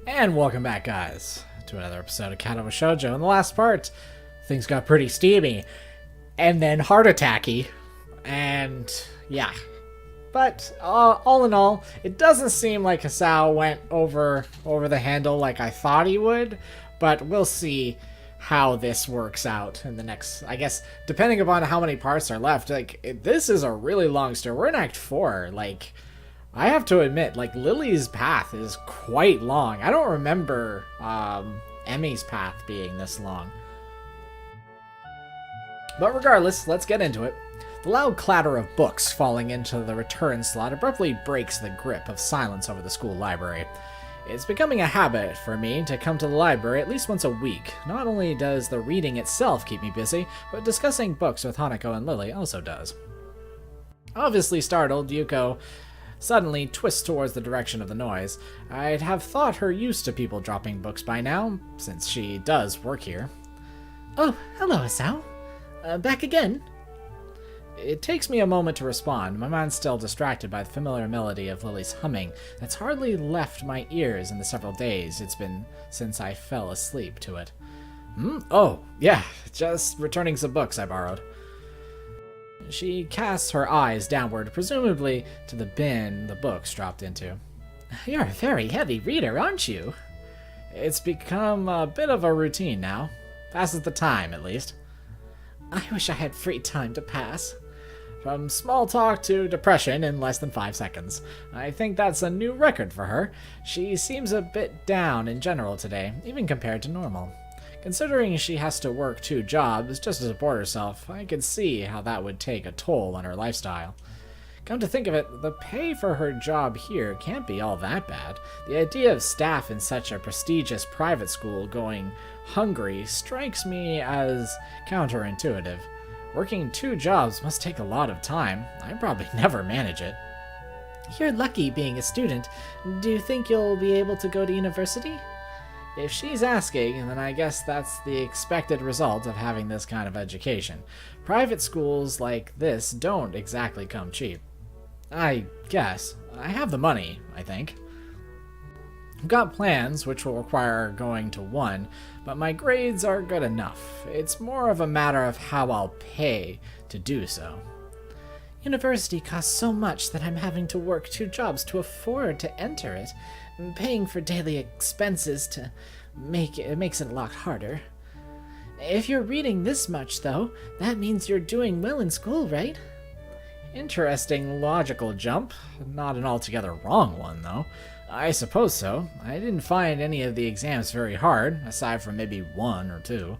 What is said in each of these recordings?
And welcome back, guys, to another episode of Katawa Shoujo. In the last part, things got pretty steamy, and then heart attacky, and yeah. But all in all, it doesn't seem like Hisao went over the handle like I thought he would, but we'll see how this works out in the next, I guess, depending upon how many parts are left. This is a really long story. We're in Act 4, I have to admit, Lily's path is quite long. I don't remember Emmy's path being this long. But regardless, let's get into it. The loud clatter of books falling into the return slot abruptly breaks the grip of silence over the school library. It's becoming a habit for me to come to the library at least once a week. Not only does the reading itself keep me busy, but discussing books with Hanako and Lily also does. Obviously startled, Yuko suddenly twists towards the direction of the noise. I'd have thought her used to people dropping books by now, since she does work here. Oh, hello, Hisao. Back again? It takes me a moment to respond, my mind still distracted by the familiar melody of Lily's humming that's hardly left my ears in the several days it's been since I fell asleep to it. Oh, yeah, just returning some books I borrowed. She casts her eyes downward, presumably to the bin the books dropped into. You're a very heavy reader, aren't you? It's become a bit of a routine now. Passes the time, at least. I wish I had free time to pass. From small talk to depression in less than 5 seconds. I think that's a new record for her. She seems a bit down in general today, even compared to normal. Considering she has to work 2 jobs just to support herself, I could see how that would take a toll on her lifestyle. Come to think of it, the pay for her job here can't be all that bad. The idea of staff in such a prestigious private school going hungry strikes me as counterintuitive. Working 2 jobs must take a lot of time. I'd probably never manage it. You're lucky being a student. Do you think you'll be able to go to university? If she's asking, then I guess that's the expected result of having this kind of education. Private schools like this don't exactly come cheap. I guess. I have the money, I think. I've got plans which will require going to one, but my grades are good enough. It's more of a matter of how I'll pay to do so. University costs so much that I'm having to work 2 jobs to afford to enter it. Paying for daily expenses makes it a lot harder. If you're reading this much, though, that means you're doing well in school, right? Interesting logical jump. Not an altogether wrong one, though. I suppose so. I didn't find any of the exams very hard, aside from maybe 1 or 2.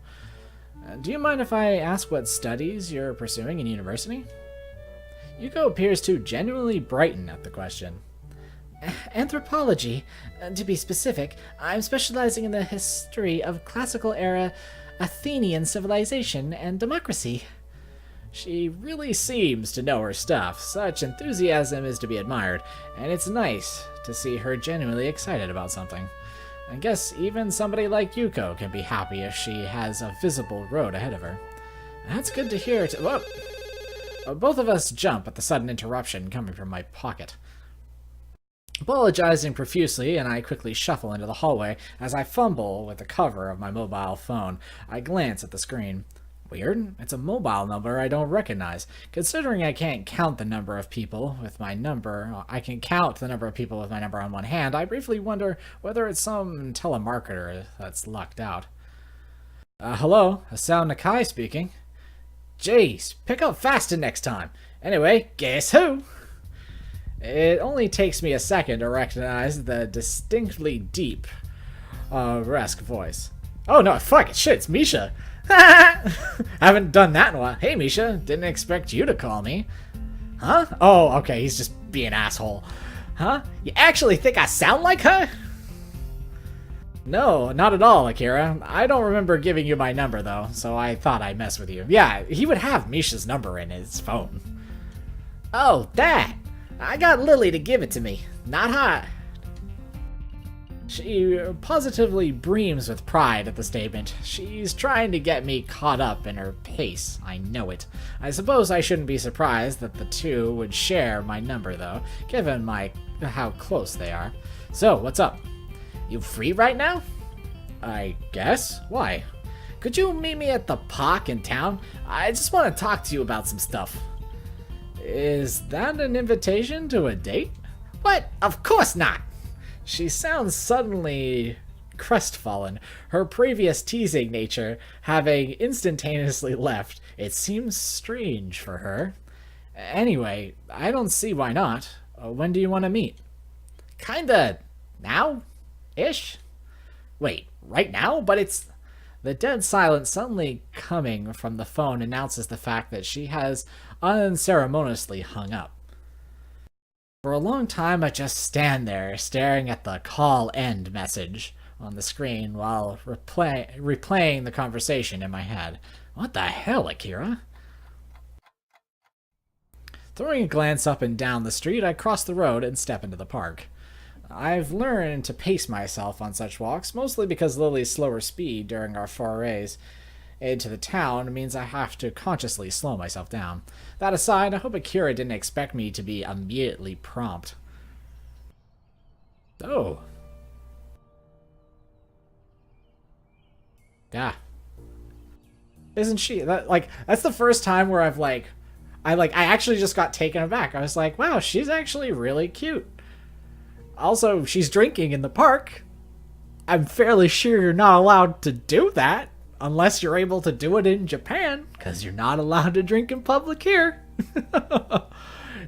Do you mind if I ask what studies you're pursuing in university? Yuko appears to genuinely brighten at the question. Anthropology. To be specific, I'm specializing in the history of classical-era Athenian civilization and democracy. She really seems to know her stuff. Such enthusiasm is to be admired, and it's nice to see her genuinely excited about something. I guess even somebody like Yuko can be happy if she has a visible road ahead of her. That's good to hear. Whoa! Both of us jump at the sudden interruption coming from my pocket. Apologizing profusely, and I quickly shuffle into the hallway. As I fumble with the cover of my mobile phone, I glance at the screen. Weird, it's a mobile number I don't recognize. Considering I can't count the number of people with my number, I can count the number of people with my number on one hand. I briefly wonder whether it's some telemarketer that's lucked out. Hello, Hisao Nakai speaking. Jeez, pick up faster next time. Anyway, guess who? It only takes me a second to recognize the distinctly deep, Resk voice. Oh no, fuck it, shit, it's Misha. Haven't done that in a while. Hey Misha, didn't expect you to call me. Huh? Oh, okay, he's just being an asshole. Huh? You actually think I sound like her? No, not at all, Akira. I don't remember giving you my number, though, so I thought I'd mess with you. Yeah, he would have Misha's number in his phone. Oh, that! I got Lily to give it to me. Not hot. She positively breams with pride at the statement. She's trying to get me caught up in her pace. I know it. I suppose I shouldn't be surprised that the two would share my number, though, given how close they are. So, what's up? You free right now? I guess. Why? Could you meet me at the park in town? I just want to talk to you about some stuff. Is that an invitation to a date? What? Of course not! She sounds suddenly crestfallen, her previous teasing nature having instantaneously left. It seems strange for her. Anyway, I don't see why not. When do you want to meet? Kinda now-ish? Wait, right now? But it's... The dead silence suddenly coming from the phone announces the fact that she has unceremoniously hung up. For a long time I just stand there staring at the call end message on the screen while replaying the conversation in my head. What the hell, Akira? Throwing a glance up and down the street, I cross the road and step into the park. I've learned to pace myself on such walks, mostly because Lily's slower speed during our forays into the town means I have to consciously slow myself down. That aside, I hope Akira didn't expect me to be immediately prompt. Oh. Yeah. Isn't she? That's the first time where I actually just got taken aback. I was like, wow, she's actually really cute. Also, she's drinking in the park. I'm fairly sure you're not allowed to do that unless you're able to do it in Japan, because you're not allowed to drink in public here.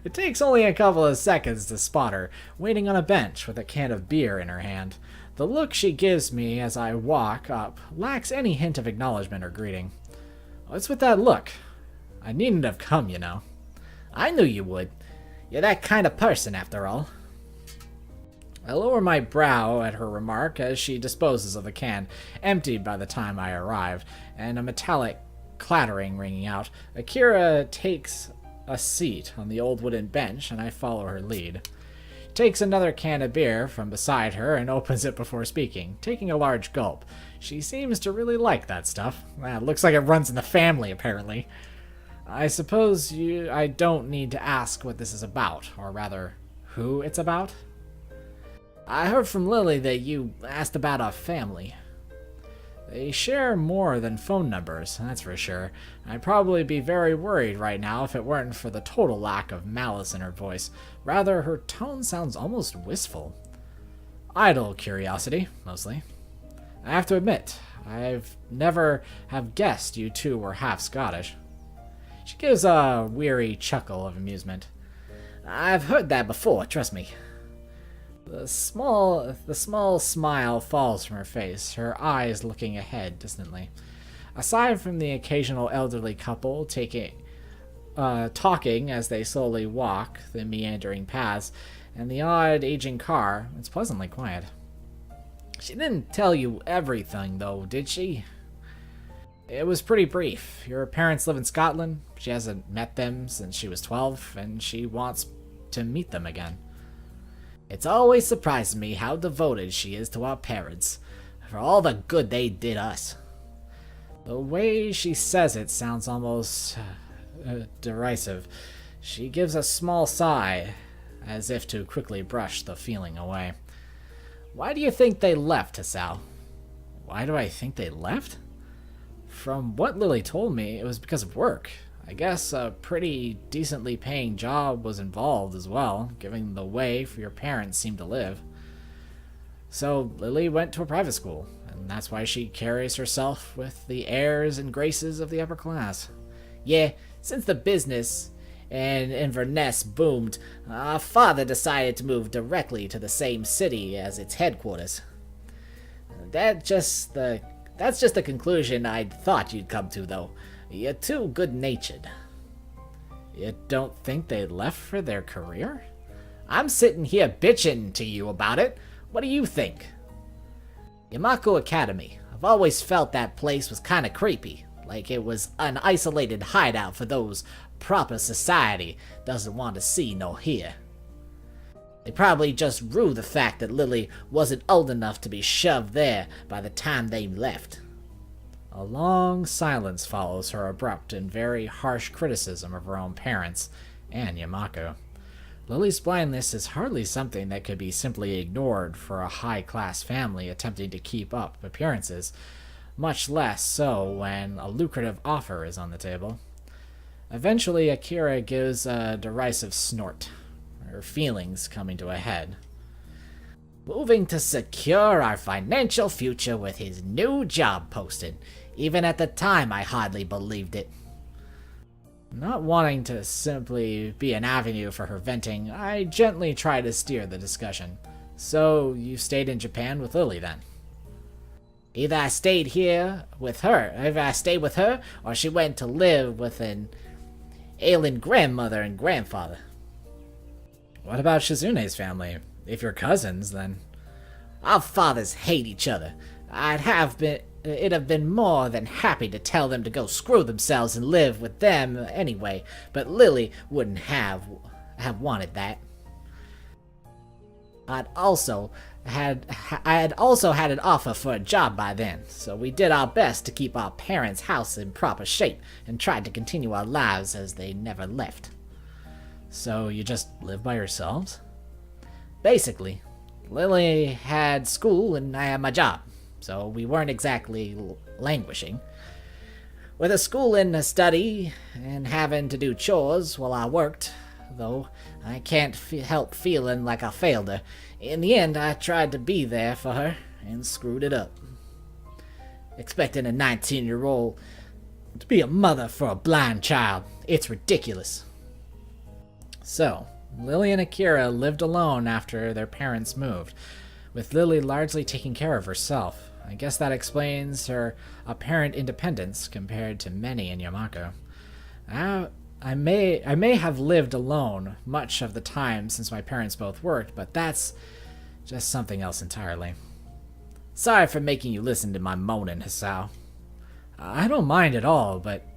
It takes only a couple of seconds to spot her, waiting on a bench with a can of beer in her hand. The look she gives me as I walk up lacks any hint of acknowledgement or greeting. What's with that look? I needn't have come, you know. I knew you would. You're that kind of person, after all. I lower my brow at her remark as she disposes of the can, emptied by the time I arrive, and a metallic clattering ringing out. Akira takes a seat on the old wooden bench, and I follow her lead. She takes another can of beer from beside her and opens it before speaking, taking a large gulp. She seems to really like that stuff. Looks like it runs in the family, apparently. I suppose I don't need to ask what this is about, or rather, who it's about? I heard from Lily that you asked about our family. They share more than phone numbers, that's for sure. I'd probably be very worried right now if it weren't for the total lack of malice in her voice. Rather, her tone sounds almost wistful. Idle curiosity, mostly. I have to admit, I've never have guessed you two were half Scottish. She gives a weary chuckle of amusement. I've heard that before, trust me. The small smile falls from her face, her eyes looking ahead distantly. Aside from the occasional elderly couple talking as they slowly walk the meandering paths, and the odd aging car, it's pleasantly quiet. She didn't tell you everything, though, did she? It was pretty brief. Your parents live in Scotland, she hasn't met them since she was 12, and she wants to meet them again. It's always surprised me how devoted she is to our parents, for all the good they did us. The way she says it sounds almost derisive. She gives a small sigh, as if to quickly brush the feeling away. Why do you think they left, Hisao? Why do I think they left? From what Lily told me, it was because of work. I guess a pretty decently paying job was involved as well, given the way for your parents seem to live. So Lily went to a private school, and that's why she carries herself with the airs and graces of the upper class. Yeah, since the business in Inverness boomed, our father decided to move directly to the same city as its headquarters. That's just the conclusion I'd thought you'd come to, though. You're too good-natured. You don't think they left for their career? I'm sitting here bitching to you about it. What do you think? Yamako Academy. I've always felt that place was kinda creepy. Like it was an isolated hideout for those proper society doesn't want to see nor hear. They probably just rue the fact that Lily wasn't old enough to be shoved there by the time they left. A long silence follows her abrupt and very harsh criticism of her own parents and Yamako. Lily's blindness is hardly something that could be simply ignored for a high-class family attempting to keep up appearances, much less so when a lucrative offer is on the table. Eventually, Akira gives a derisive snort, her feelings coming to a head. Moving to secure our financial future with his new job posted. Even at the time, I hardly believed it. Not wanting to simply be an avenue for her venting, I gently try to steer the discussion. So, you stayed in Japan with Lily then? Either I stayed with her, or she went to live with an ailing grandmother and grandfather. What about Shizune's family? If you're cousins, then... Our fathers hate each other. It'd have been more than happy to tell them to go screw themselves and live with them anyway, but Lily wouldn't have wanted that. I had also had an offer for a job by then, so we did our best to keep our parents' house in proper shape and tried to continue our lives as they never left. So you just live by yourselves? Basically. Lily had school and I had my job, so we weren't exactly languishing. With a school and a study, and having to do chores while I worked, though I can't help feeling like I failed her. In the end, I tried to be there for her, and screwed it up. Expecting a 19-year-old to be a mother for a blind child, it's ridiculous. So, Lily and Akira lived alone after their parents moved, with Lily largely taking care of herself. I guess that explains her apparent independence compared to many in Yamako. I may have lived alone much of the time since my parents both worked, but that's just something else entirely. Sorry for making you listen to my moaning, Hisao. I don't mind at all, but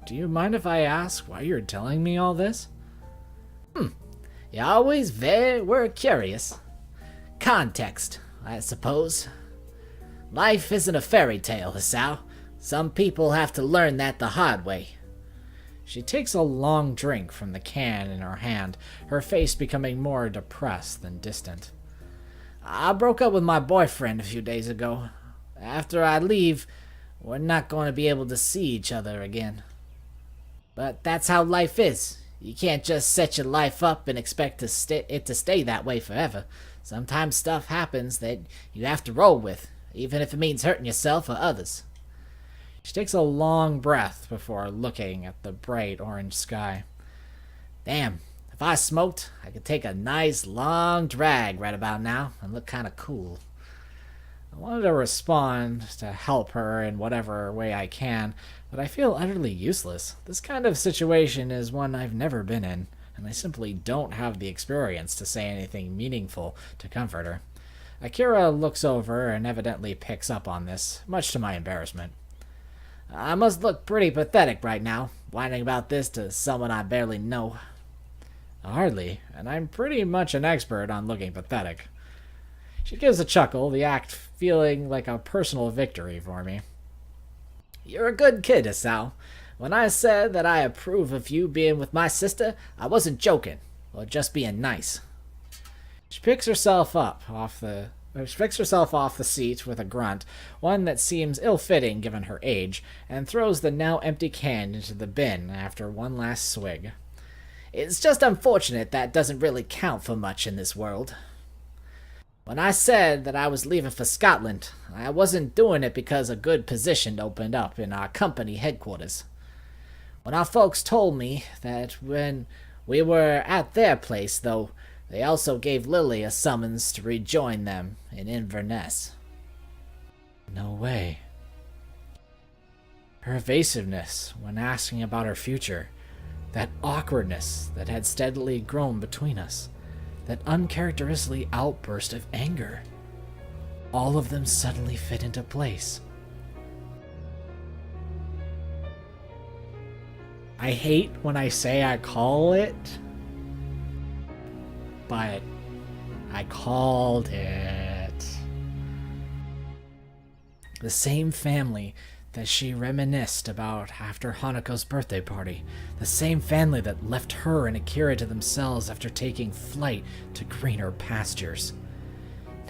do you mind if I ask why you're telling me all this? You always were curious. Context, I suppose. Life isn't a fairy tale, Hisao. Some people have to learn that the hard way. She takes a long drink from the can in her hand, her face becoming more depressed than distant. I broke up with my boyfriend a few days ago. After I leave, we're not going to be able to see each other again. But that's how life is. You can't just set your life up and expect it to stay that way forever. Sometimes stuff happens that you have to roll with, even if it means hurting yourself or others. She takes a long breath before looking at the bright orange sky. Damn, if I smoked, I could take a nice long drag right about now and look kind of cool. I wanted to respond to help her in whatever way I can, but I feel utterly useless. This kind of situation is one I've never been in, and I simply don't have the experience to say anything meaningful to comfort her. Akira looks over and evidently picks up on this, much to my embarrassment. I must look pretty pathetic right now, whining about this to someone I barely know. Hardly, and I'm pretty much an expert on looking pathetic. She gives a chuckle, the act feeling like a personal victory for me. You're a good kid, Hisao. When I said that I approve of you being with my sister, I wasn't joking, or just being nice. She picks herself off the seat with a grunt, one that seems ill-fitting given her age, and throws the now empty can into the bin after one last swig. It's just unfortunate that doesn't really count for much in this world. When I said that I was leaving for Scotland, I wasn't doing it because a good position opened up in our company headquarters. When our folks told me that when we were at their place, though, they also gave Lily a summons to rejoin them in Inverness. No way. Her evasiveness when asking about her future, that awkwardness that had steadily grown between us, that uncharacteristically outburst of anger, all of them suddenly fit into place. I hate when I say I call it, but I called it. The same family that she reminisced about after Hanako's birthday party, the same family that left her and Akira to themselves after taking flight to greener pastures.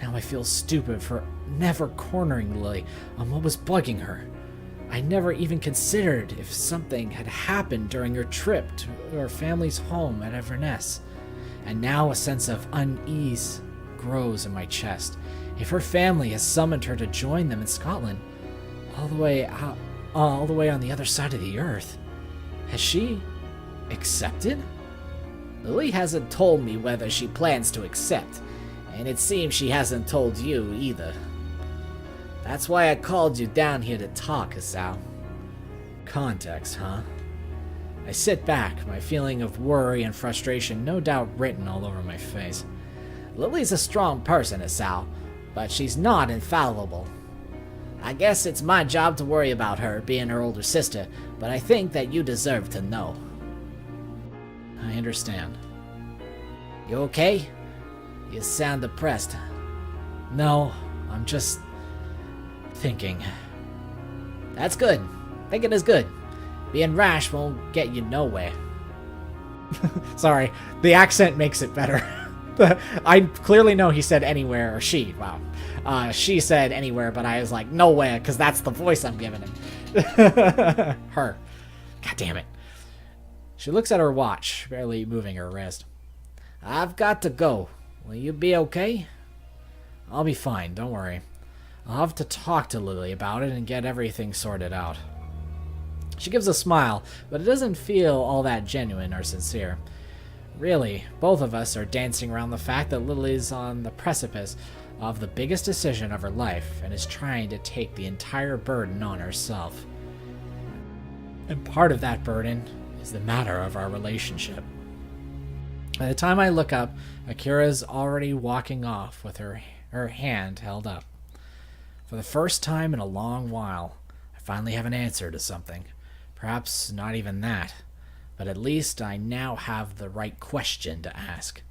Now I feel stupid for never cornering Lily on what was bugging her. I never even considered if something had happened during her trip to her family's home at Everness. And now a sense of unease grows in my chest. If her family has summoned her to join them in Scotland, all the way on the other side of the earth, has she accepted? Lily hasn't told me whether she plans to accept, and it seems she hasn't told you either. That's why I called you down here to talk, Hisao. Context, huh? I sit back, my feeling of worry and frustration no doubt written all over my face. Lily's a strong person, Hisao, but she's not infallible. I guess it's my job to worry about her, being her older sister, but I think that you deserve to know. I understand. You okay? You sound depressed. No, I'm just thinking. That's good. Thinking is good. Being rash won't get you nowhere. Sorry, the accent makes it better. I clearly know he said anywhere, or she, wow. She said anywhere, but I was like, nowhere, because that's the voice I'm giving him. Her. God damn it. She looks at her watch, barely moving her wrist. I've got to go. Will you be okay? I'll be fine, don't worry. I'll have to talk to Lily about it and get everything sorted out. She gives a smile, but it doesn't feel all that genuine or sincere. Really, both of us are dancing around the fact that Lily's on the precipice of the biggest decision of her life and is trying to take the entire burden on herself. And part of that burden is the matter of our relationship. By the time I look up, Akira's already walking off with her hand held up. For the first time in a long while, I finally have an answer to something. Perhaps not even that, but at least I now have the right question to ask.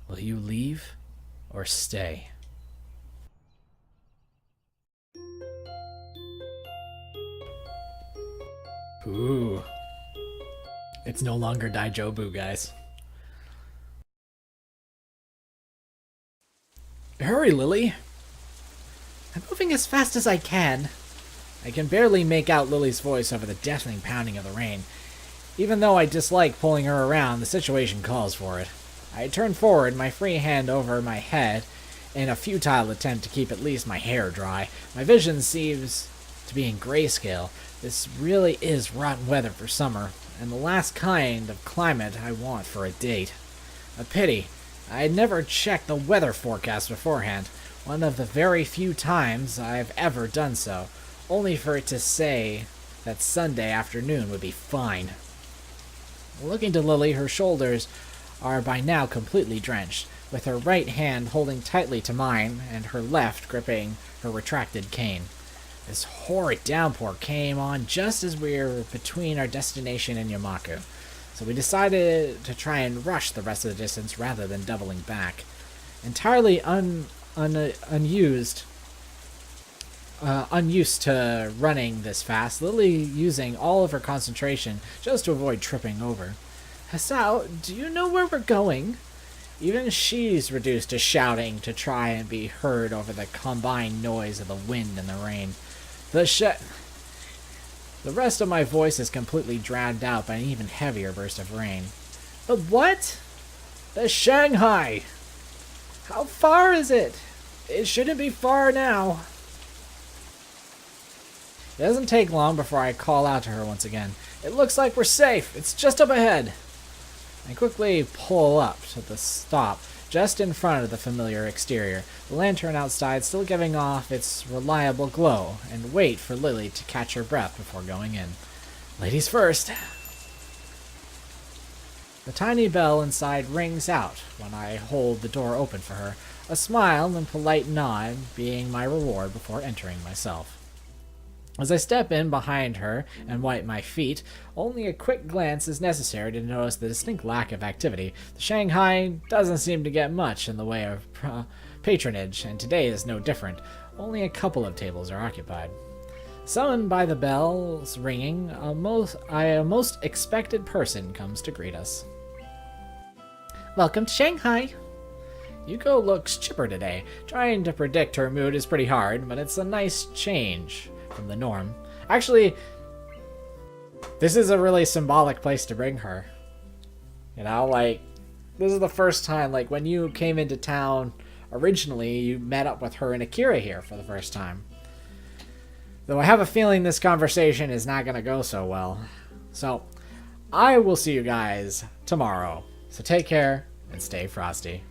Will you leave or stay? Ooh. It's no longer Daijobu, guys. Hurry, Lily. I'm moving as fast as I can. I can barely make out Lily's voice over the deafening pounding of the rain. Even though I dislike pulling her around, the situation calls for it. I turn forward, my free hand over my head, in a futile attempt to keep at least my hair dry. My vision seems to be in grayscale. This really is rotten weather for summer, and the last kind of climate I want for a date. A pity. I had never checked the weather forecast beforehand, one of the very few times I've ever done so, only for it to say that Sunday afternoon would be fine. Looking to Lily, her shoulders are by now completely drenched, with her right hand holding tightly to mine and her left gripping her retracted cane. This horrid downpour came on just as we were between our destination and Yamaku, so we decided to try and rush the rest of the distance rather than doubling back. Entirely unused to running this fast, Lily using all of her concentration just to avoid tripping over. Hisao, do you know where we're going? Even she's reduced to shouting to try and be heard over the combined noise of the wind and the rain. The rest of my voice is completely drowned out by an even heavier burst of rain. The what? The Shanghai! How far is it? It shouldn't be far now. It doesn't take long before I call out to her once again. It looks like we're safe. It's just up ahead. I quickly pull up to the stop just in front of the familiar exterior, the lantern outside still giving off its reliable glow, and wait for Lily to catch her breath before going in. Ladies first. The tiny bell inside rings out when I hold the door open for her, a smile and polite nod being my reward before entering myself. As I step in behind her and wipe my feet, only a quick glance is necessary to notice the distinct lack of activity. The Shanghai doesn't seem to get much in the way of patronage, and today is no different. Only a couple of tables are occupied. Summoned by the bells ringing, a most expected person comes to greet us. Welcome to Shanghai. Yuko looks chipper today. Trying to predict her mood is pretty hard, but it's a nice change from the norm. Actually, this is a really symbolic place to bring her. You know, like, this is the first time, like, when you came into town originally, you met up with her and Akira here for the first time. Though I have a feeling this conversation is not going to go so well. So, I will see you guys tomorrow. So take care and stay frosty.